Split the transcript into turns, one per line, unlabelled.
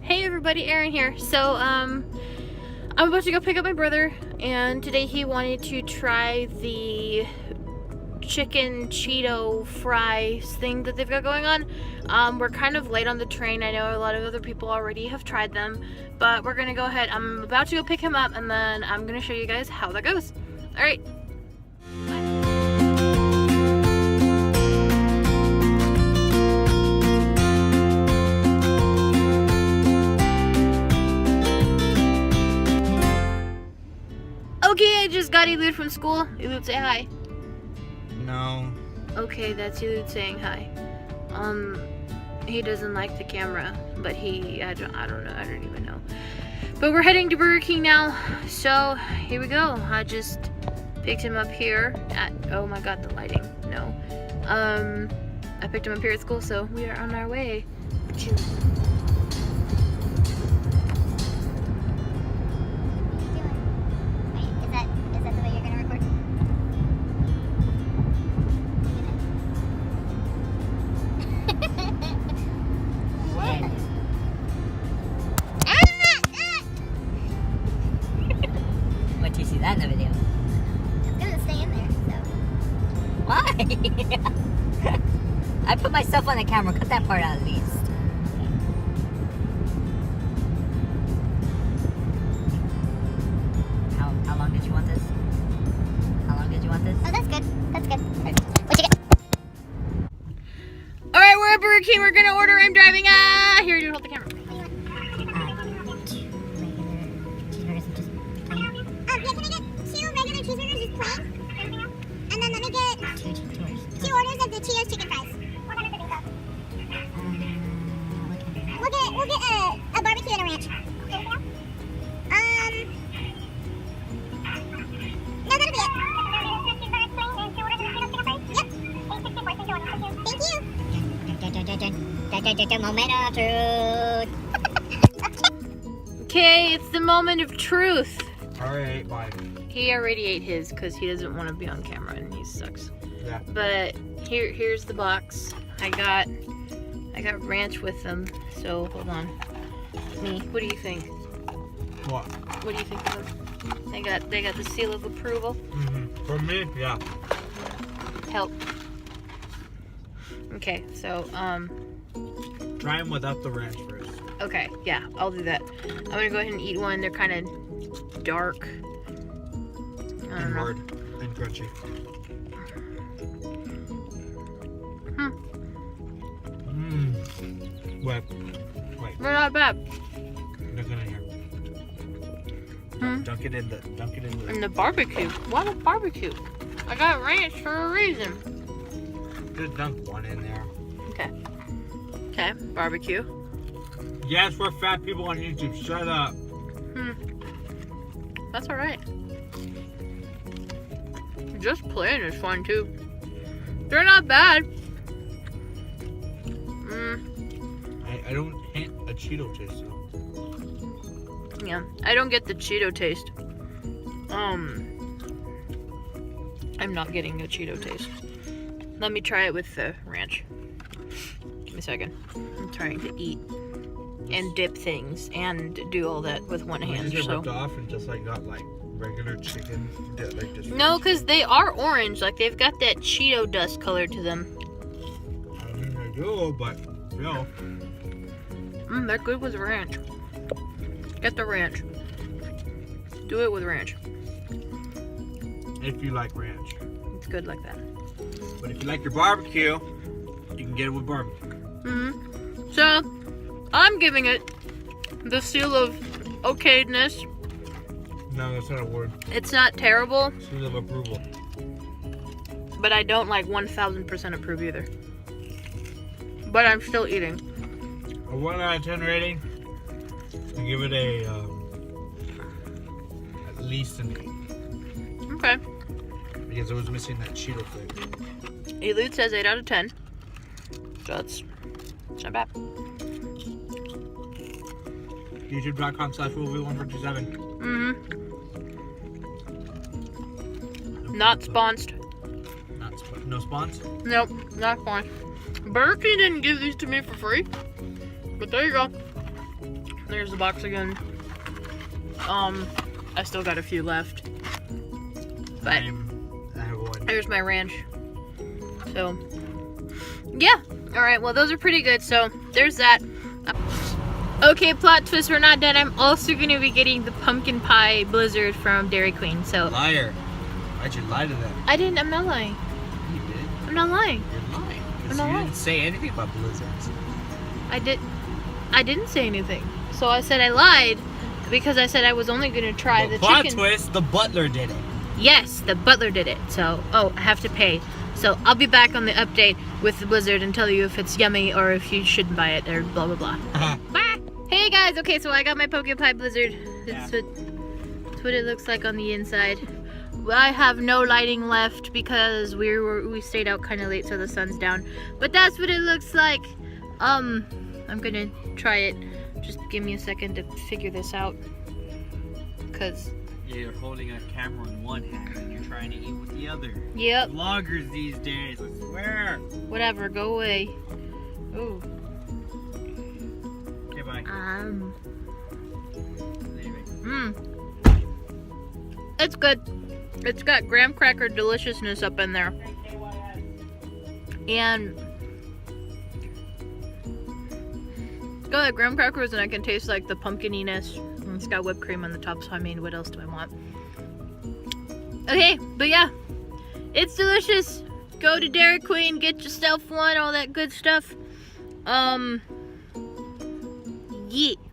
Hey everybody, Erin here. So, I'm about to go pick up my brother, and today he wanted to try the chicken Cheeto fries thing that they've got going on. We're kind of late on the train. I know a lot of other people already have tried them, but we're gonna go ahead. I'm about to go pick him up, and then I'm gonna show you guys how that goes. All right. Okay, I just got Elude from school. Elude, say hi.
No.
Okay, that's Elude saying hi. He doesn't like the camera, but I don't know, I don't even know. But we're heading to Burger King now, so here we go. I just picked him up here at, oh my god, the lighting, no. I picked him up here at school, so we are on our way.
What you see that in the video?
It's gonna stay in there, so.
Why? I put myself on the camera. Cut that part out at least. How long did you want this? How long did you want this?
Oh, that's good. That's good. What you get?
All right, we're at Burger King. We're gonna order. I'm driving. Here, dude, hold the camera.
Yeah, can I get 2 regular cheeseburgers, just plain? And then let me get 2 orders of the Cheetos Chicken Fries. What kind of things up? We'll get a barbecue and a ranch. No, that'll be it. Yep. Thank you. Moment of truth.
Okay, it's the moment of truth.
Alright, bye.
He already ate his because he doesn't want to be on camera and he sucks.
Yeah.
But here's the box. I got ranch with them. So hold on. Me, what do you think?
What?
What do you think of them? They got the seal of approval.
Mm-hmm. For me, yeah.
Help. Okay, so
Try them without the ranch first.
okay, yeah, I'll do that. I'm gonna go ahead and eat one. They're kind of dark. I don't
And
know.
hard and crunchy. Wet. Wait,
They're not bad.
look in here. Dunk it in the.
And the barbecue. Why the barbecue? I got ranch for a reason.
Just dunk one in there.
Okay. Okay, barbecue.
Yes, we're fat people on YouTube. Shut up.
That's alright. Just plain is fun too. They're not bad.
I don't hint a Cheeto taste though.
Yeah, I don't get the Cheeto taste. I'm not getting a Cheeto taste. Let me try it with the ranch. Give me a second. I'm trying to eat and dip things and do all that with one hand.
Just
So
ripped off and just like got like regular chicken. Like just
no, because they are orange. Like they've got that Cheeto dust color to them.
I don't think they do, but no.
They're good with ranch. Get the ranch. Do it with ranch.
If you like ranch.
It's good like that.
But if you like your barbecue, you can get it with barbecue.
So, I'm giving it the seal of okayness.
No, that's not a word.
It's not terrible,
Seal of approval.
but I don't like 1000% approve either. But I'm still eating.
A 1 out of 10 rating. I give it a at least an 8
Okay.
because it was missing that Cheeto flavor.
Elude says 8 out of 10. So it's not bad.
YouTube.com/movie1427.
Not sponsored.
No spawns?
Nope, not sponsored. Burger King didn't give these to me for free. But there you go. There's the box again. I still got a few left. But
I have one.
there's my ranch. So, yeah. Alright, well, those are pretty good. So, there's that. Okay, plot twist, we're not done. I'm also going to be getting the pumpkin pie blizzard from Dairy Queen. So,
Liar. Why'd you lie to them?
I'm not lying.
You did.
I'm not lying.
You're lying.
I'm
Because
not
you
lying.
didn't say anything about blizzards.
I didn't say anything. So I said I lied because I said I was only going to try the
plot
chicken.
twist, the butler did it.
Yes, the butler did it. So, I have to pay. So I'll be back on the update with the blizzard and tell you if it's yummy or if you shouldn't buy it or blah blah blah. Bye. Hey guys, okay, so I got my pumpkin pie blizzard. That's what it looks like on the inside. I have no lighting left because we stayed out kind of late, so the sun's down. But that's what it looks like. I'm gonna try it. Just give me a second to figure this out. Cause
Yeah, you're holding a camera in one hand and you're trying to eat with the other.
yep,
Vloggers these days, I swear.
whatever, go away. Ooh.
Okay, bye. Leaving.
It's good. It's got graham cracker deliciousness up in there. And it's got like graham crackers and I can taste like the pumpkininess. And it's got whipped cream on the top, so I mean, what else do I want? Okay, but yeah. It's delicious. Go to Dairy Queen, get yourself one, all that good stuff. Yeah.